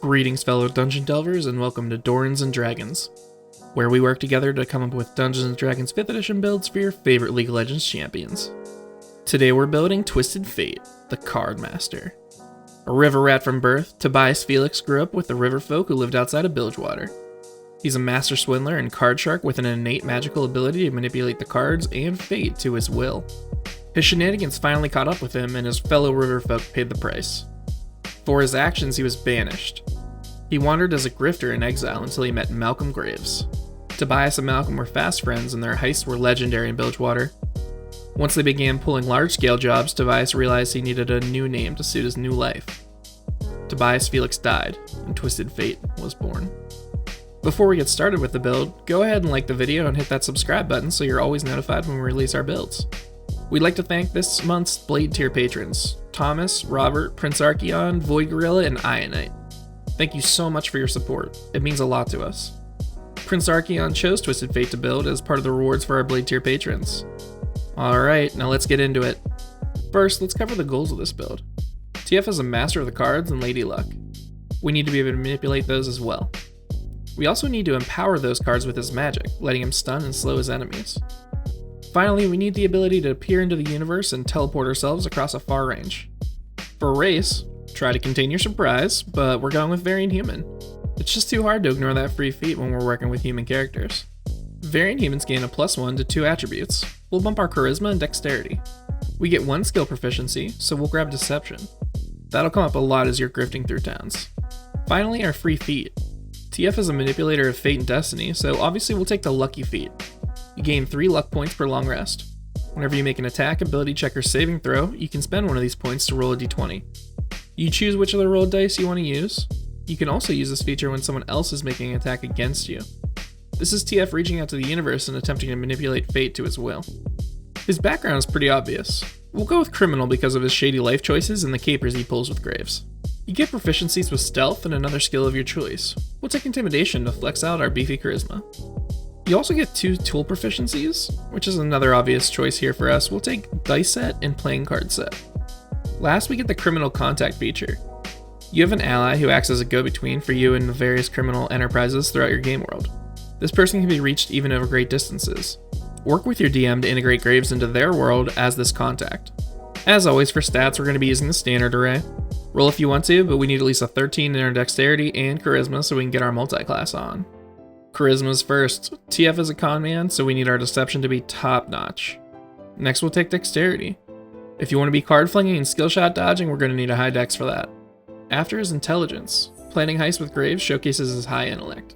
Greetings, fellow Dungeon Delvers, and welcome to Dorans and Dragons, where we work together to come up with Dungeons & Dragons 5th edition builds for your favorite League of Legends champions. Today we're building Twisted Fate, the Card Master. A river rat from birth, Tobias Felix grew up with the river folk who lived outside of Bilgewater. He's a master swindler and card shark with an innate magical ability to manipulate the cards and fate to his will. His shenanigans finally caught up with him, and his fellow river folk paid the price. For his actions, he was banished. He wandered as a grifter in exile until he met Malcolm Graves. Tobias and Malcolm were fast friends, and their heists were legendary in Bilgewater. Once they began pulling large-scale jobs, Tobias realized he needed a new name to suit his new life. Tobias Felix died, and Twisted Fate was born. Before we get started with the build, go ahead and like the video and hit that subscribe button so you're always notified when we release our builds. We'd like to thank this month's Blade tier patrons, Thomas, Robert, Prince Archeon, Void Gorilla, and Ionite. Thank you so much for your support. It means a lot to us. Prince Archeon chose Twisted Fate to build as part of the rewards for our Blade tier patrons. Alright, now let's get into it. First, let's cover the goals of this build. TF is a master of the cards and Lady Luck. We need to be able to manipulate those as well. We also need to empower those cards with his magic, letting him stun and slow his enemies. Finally, we need the ability to appear into the universe and teleport ourselves across a far range. For race, try to contain your surprise, but we're going with Variant Human. It's just too hard to ignore that free feat when we're working with human characters. Variant Humans gain a +1 to 2 attributes. We'll bump our Charisma and Dexterity. We get 1 skill proficiency, so we'll grab Deception. That'll come up a lot as you're grifting through towns. Finally, our free feat. TF is a manipulator of fate and destiny, so obviously we'll take the lucky feat. You gain 3 luck points per long rest. Whenever you make an attack, ability check, or saving throw, you can spend one of these points to roll a d20. You choose which of the rolled dice you want to use. You can also use this feature when someone else is making an attack against you. This is TF reaching out to the universe and attempting to manipulate fate to his will. His background is pretty obvious. We'll go with Criminal because of his shady life choices and the capers he pulls with Graves. You get proficiencies with Stealth and another skill of your choice. We'll take Intimidation to flex out our beefy Charisma. You also get 2 tool proficiencies, which is another obvious choice here for us. We'll take Dice Set and Playing Card Set. Last, we get the Criminal Contact feature. You have an ally who acts as a go-between for you and the various criminal enterprises throughout your game world. This person can be reached even over great distances. Work with your DM to integrate Graves into their world as this contact. As always, for stats, we're going to be using the standard array. Roll if you want to, but we need at least a 13 in our Dexterity and Charisma so we can get our multi-class on. Charisma's first. TF is a con man, so we need our Deception to be top-notch. Next, we'll take Dexterity. If you want to be card flinging and skill shot dodging, we're going to need a high dex for that. After is Intelligence. Planning heists with Graves showcases his high intellect.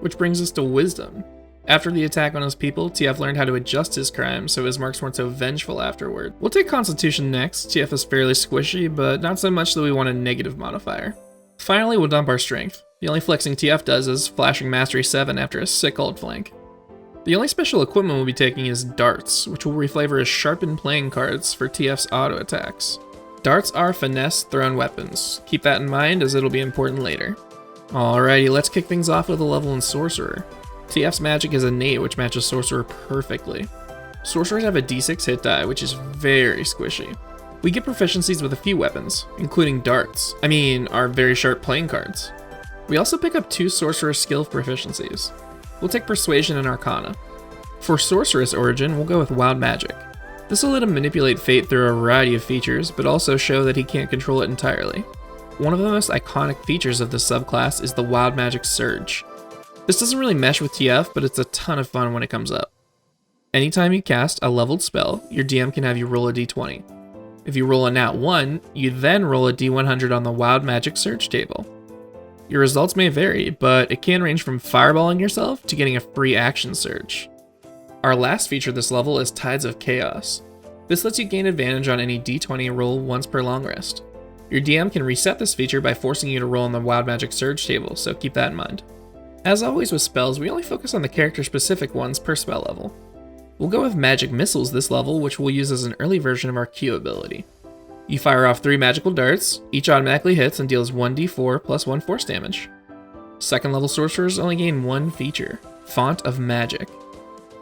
Which brings us to Wisdom. After the attack on his people, TF learned how to adjust his crimes so his marks weren't so vengeful afterward. We'll take Constitution next. TF is fairly squishy, but not so much that we want a negative modifier. Finally, we'll dump our Strength. The only flexing TF does is flashing Mastery 7 after a sick old flank. The only special equipment we'll be taking is Darts, which will reflavor as sharpened playing cards for TF's auto attacks. Darts are finesse thrown weapons. Keep that in mind as it'll be important later. Alrighty, let's kick things off with a level in Sorcerer. TF's magic is innate, which matches Sorcerer perfectly. Sorcerers have a d6 hit die, which is very squishy. We get proficiencies with a few weapons, including darts. Our very sharp playing cards. We also pick up 2 Sorcerer skill proficiencies. We'll take Persuasion and Arcana. For Sorceress origin, we'll go with Wild Magic. This will let him manipulate fate through a variety of features, but also show that he can't control it entirely. One of the most iconic features of this subclass is the Wild Magic Surge. This doesn't really mesh with TF, but it's a ton of fun when it comes up. Anytime you cast a leveled spell, your DM can have you roll a d20. If you roll a nat 1, you then roll a d100 on the Wild Magic Surge table. Your results may vary, but it can range from fireballing yourself to getting a free action surge. Our last feature this level is Tides of Chaos. This lets you gain advantage on any d20 roll once per long rest. Your DM can reset this feature by forcing you to roll on the Wild Magic Surge table, so keep that in mind. As always with spells, we only focus on the character-specific ones per spell level. We'll go with Magic Missiles this level, which we'll use as an early version of our Q ability. You fire off 3 magical darts, each automatically hits and deals 1d4 plus 1 force damage. Second level sorcerers only gain 1 feature, Font of Magic.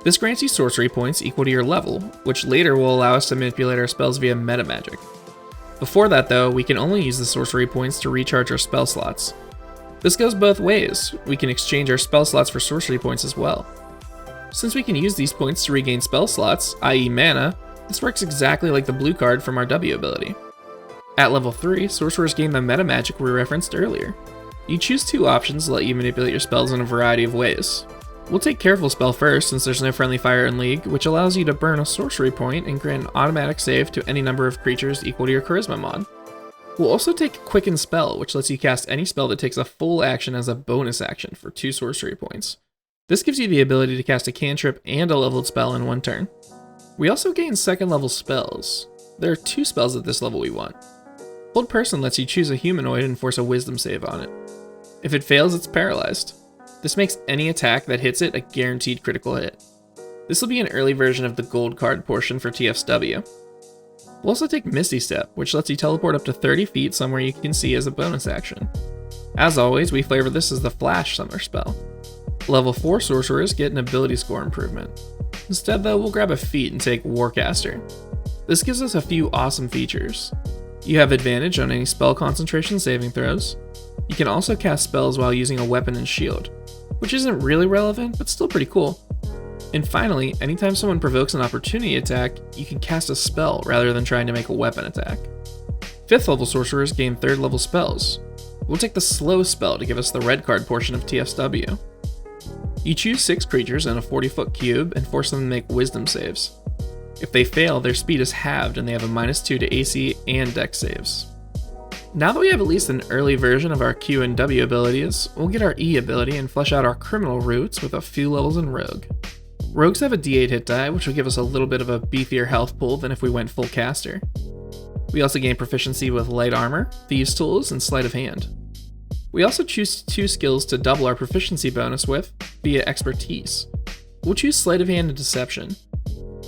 This grants you sorcery points equal to your level, which later will allow us to manipulate our spells via Metamagic. Before that though, we can only use the sorcery points to recharge our spell slots. This goes both ways. We can exchange our spell slots for sorcery points as well. Since we can use these points to regain spell slots, i.e. mana, this works exactly like the blue card from our W ability. At level 3, sorcerers gain the Metamagic we referenced earlier. You choose two options to let you manipulate your spells in a variety of ways. We'll take Careful Spell first since there's no friendly fire in League, which allows you to burn a sorcery point and grant an automatic save to any number of creatures equal to your Charisma mod. We'll also take Quicken Spell, which lets you cast any spell that takes a full action as a bonus action for 2 sorcery points. This gives you the ability to cast a cantrip and a leveled spell in one turn. We also gain second level spells. There are 2 spells at this level we want. Hold Person lets you choose a humanoid and force a wisdom save on it. If it fails, it's paralyzed. This makes any attack that hits it a guaranteed critical hit. This will be an early version of the gold card portion for TF's W. We'll also take Misty Step, which lets you teleport up to 30 feet somewhere you can see as a bonus action. As always, we flavor this as the Flash Summer spell. Level 4 sorcerers get an ability score improvement. Instead though, we'll grab a feat and take Warcaster. This gives us a few awesome features. You have advantage on any spell concentration saving throws. You can also cast spells while using a weapon and shield, which isn't really relevant, but still pretty cool. And finally, anytime someone provokes an opportunity attack, you can cast a spell rather than trying to make a weapon attack. 5th level sorcerers gain 3rd level spells. We'll take the Slow spell to give us the red card portion of TFW. You choose 6 creatures in a 40-foot cube and force them to make wisdom saves. If they fail, their speed is halved and they have a -2 to AC and Dex saves. Now that we have at least an early version of our Q and W abilities, we'll get our E ability and flesh out our criminal roots with a few levels in Rogue. Rogues have a D8 hit die, which will give us a little bit of a beefier health pool than if we went full caster. We also gain proficiency with Light Armor, Thieves' Tools, and Sleight of Hand. We also choose 2 skills to double our proficiency bonus with via Expertise. We'll choose Sleight of Hand and Deception.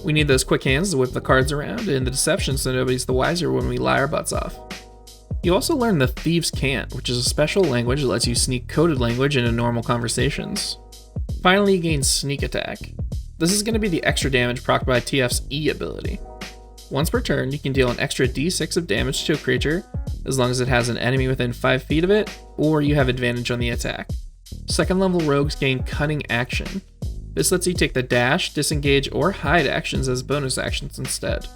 We need those quick hands to whip the cards around, and the Deception so nobody's the wiser when we lie our butts off. You also learn the Thieves' Cant, which is a special language that lets you sneak coded language into normal conversations. Finally, you gain Sneak Attack. This is going to be the extra damage procced by TF's E ability. Once per turn, you can deal an extra d6 of damage to a creature, as long as it has an enemy within 5 feet of it, or you have advantage on the attack. 2nd level rogues gain Cunning Action. This lets you take the dash, disengage, or hide actions as bonus actions instead.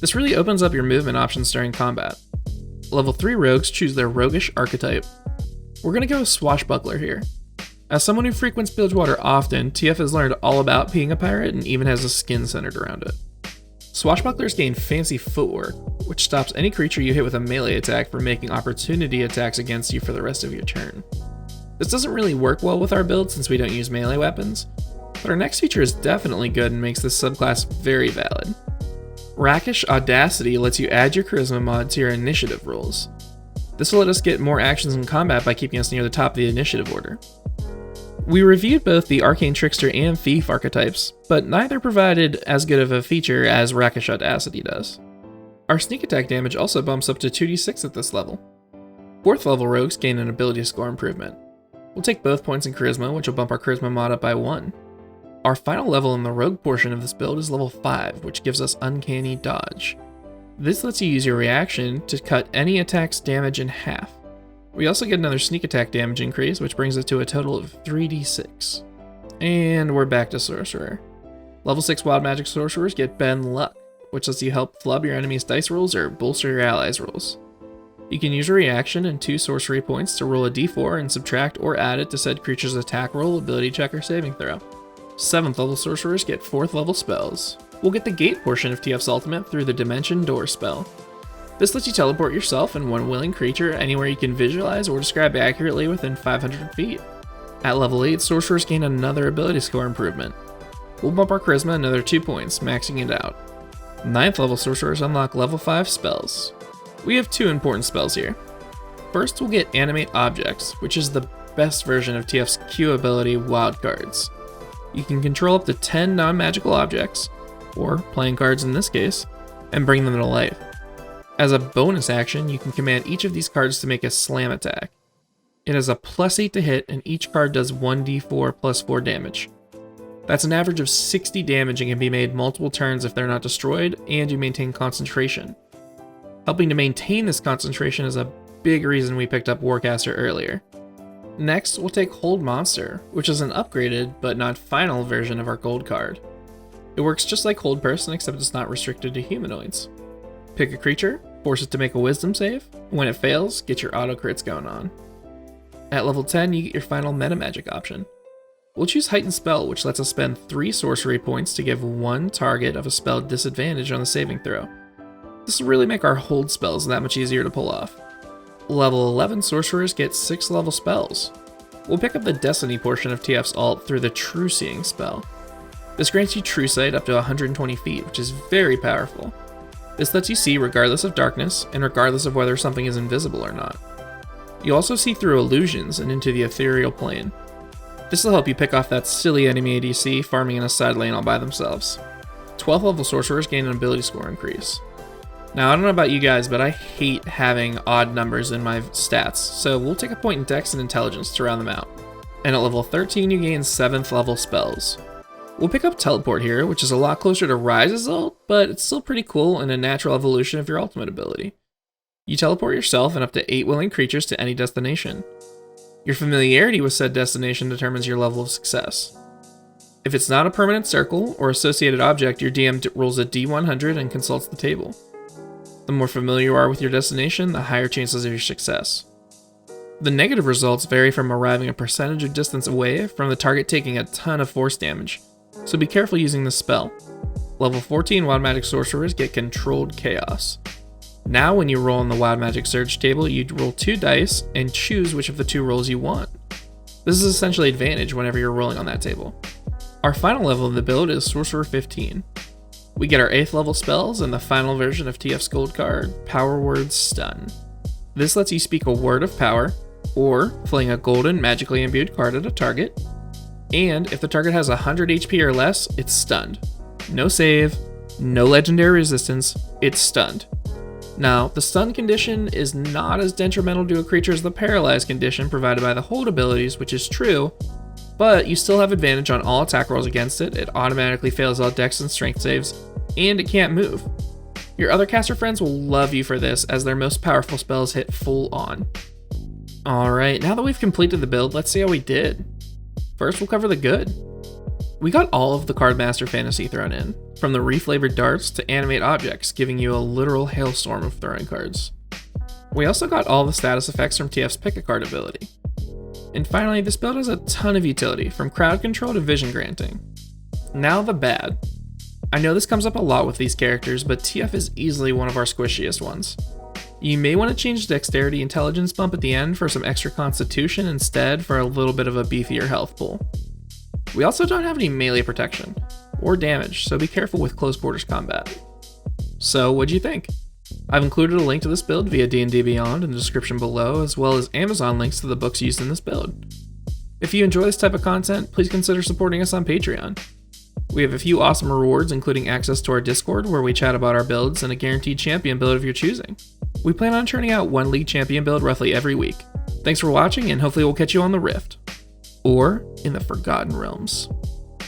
This really opens up your movement options during combat. Level 3 rogues choose their Roguish Archetype. We're going to go with Swashbuckler here. As someone who frequents Bilgewater often, TF has learned all about being a pirate and even has a skin centered around it. Swashbucklers gain Fancy Footwork, which stops any creature you hit with a melee attack from making opportunity attacks against you for the rest of your turn. This doesn't really work well with our build since we don't use melee weapons, but our next feature is definitely good and makes this subclass very valid. Rakish Audacity lets you add your Charisma mod to your initiative rolls. This will let us get more actions in combat by keeping us near the top of the initiative order. We reviewed both the Arcane Trickster and Thief archetypes, but neither provided as good of a feature as Rakish Audacity does. Our sneak attack damage also bumps up to 2d6 at this level. 4th level rogues gain an ability score improvement. We'll take both points in Charisma, which will bump our Charisma mod up by 1. Our final level in the rogue portion of this build is level 5, which gives us Uncanny Dodge. This lets you use your reaction to cut any attack's damage in half. We also get another sneak attack damage increase, which brings us to a total of 3d6. And we're back to Sorcerer. Level 6 Wild Magic Sorcerers get Bend Luck, which lets you help flub your enemy's dice rolls or bolster your allies' rolls. You can use a reaction and 2 sorcery points to roll a d4 and subtract or add it to said creature's attack roll, ability check, or saving throw. 7th level Sorcerers get 4th level spells. We'll get the Gate portion of TF's ultimate through the Dimension Door spell. This lets you teleport yourself and one willing creature anywhere you can visualize or describe accurately within 500 feet. At level 8, Sorcerers gain another ability score improvement. We'll bump our Charisma another 2 points, maxing it out. 9th level Sorcerers unlock level 5 spells. We have 2 important spells here. First, we'll get Animate Objects, which is the best version of TF's Q ability Wildcards. You can control up to 10 non-magical objects, or playing cards in this case, and bring them to life. As a bonus action, you can command each of these cards to make a slam attack. It has a +8 to hit, and each card does 1d4 plus 4 damage. That's an average of 60 damage and can be made multiple turns if they're not destroyed, and you maintain concentration. Helping to maintain this concentration is a big reason we picked up Warcaster earlier. Next, we'll take Hold Monster, which is an upgraded but not final version of our gold card. It works just like Hold Person, except it's not restricted to humanoids. Pick a creature, force it to make a wisdom save. When it fails, get your auto crits going on. At level 10, you get your final Metamagic option. We'll choose Heightened Spell, which lets us spend 3 sorcery points to give one target of a spell disadvantage on the saving throw. This will really make our hold spells that much easier to pull off. Level 11 sorcerers get 6 level spells. We'll pick up the Destiny portion of TF's alt through the True Seeing spell. This grants you True Sight up to 120 feet, which is very powerful. This lets you see regardless of darkness, and regardless of whether something is invisible or not. You also see through illusions and into the ethereal plane. This will help you pick off that silly enemy ADC farming in a side lane all by themselves. 12th level sorcerers gain an ability score increase. Now, I don't know about you guys, but I hate having odd numbers in my stats, so we'll take a point in Dex and Intelligence to round them out. And at level 13, you gain 7th level spells. We'll pick up Teleport here, which is a lot closer to Ryze's ult, but it's still pretty cool and a natural evolution of your ultimate ability. You teleport yourself and up to 8 willing creatures to any destination. Your familiarity with said destination determines your level of success. If it's not a permanent circle or associated object, your DM rolls a D100 and consults the table. The more familiar you are with your destination, the higher chances of your success. The negative results vary from arriving a percentage of distance away from the target taking a ton of force damage, so be careful using this spell. Level 14 Wild Magic Sorcerers get Controlled Chaos. Now when you roll on the Wild Magic Surge table, you roll 2 dice and choose which of the 2 rolls you want. This is essentially advantage whenever you're rolling on that table. Our final level of the build is Sorcerer 15. We get our 8th level spells and the final version of TF's gold card, Power Word Stun. This lets you speak a word of power, or fling a golden magically imbued card at a target, and if the target has 100 HP or less, it's stunned. No save, no legendary resistance, it's stunned. Now, the stun condition is not as detrimental to a creature as the paralyzed condition provided by the hold abilities, which is true, but you still have advantage on all attack rolls against it, it automatically fails all dex and strength saves, and it can't move. Your other caster friends will love you for this, as their most powerful spells hit full on. Alright, now that we've completed the build, let's see how we did. First, we'll cover the good. We got all of the Cardmaster fantasy thrown in, from the reflavored darts to animate objects, giving you a literal hailstorm of throwing cards. We also got all the status effects from TF's Pick a Card ability. And finally, this build has a ton of utility, from crowd control to vision granting. Now the bad. I know this comes up a lot with these characters, but TF is easily one of our squishiest ones. You may want to change Dexterity Intelligence bump at the end for some extra Constitution instead for a little bit of a beefier health pool. We also don't have any melee protection, or damage, so be careful with close quarters combat. So what'd you think? I've included a link to this build via D&D Beyond in the description below, as well as Amazon links to the books used in this build. If you enjoy this type of content, please consider supporting us on Patreon. We have a few awesome rewards, including access to our Discord, where we chat about our builds, and a guaranteed champion build of your choosing. We plan on churning out one League champion build roughly every week. Thanks for watching, and hopefully we'll catch you on the Rift. Or in the Forgotten Realms.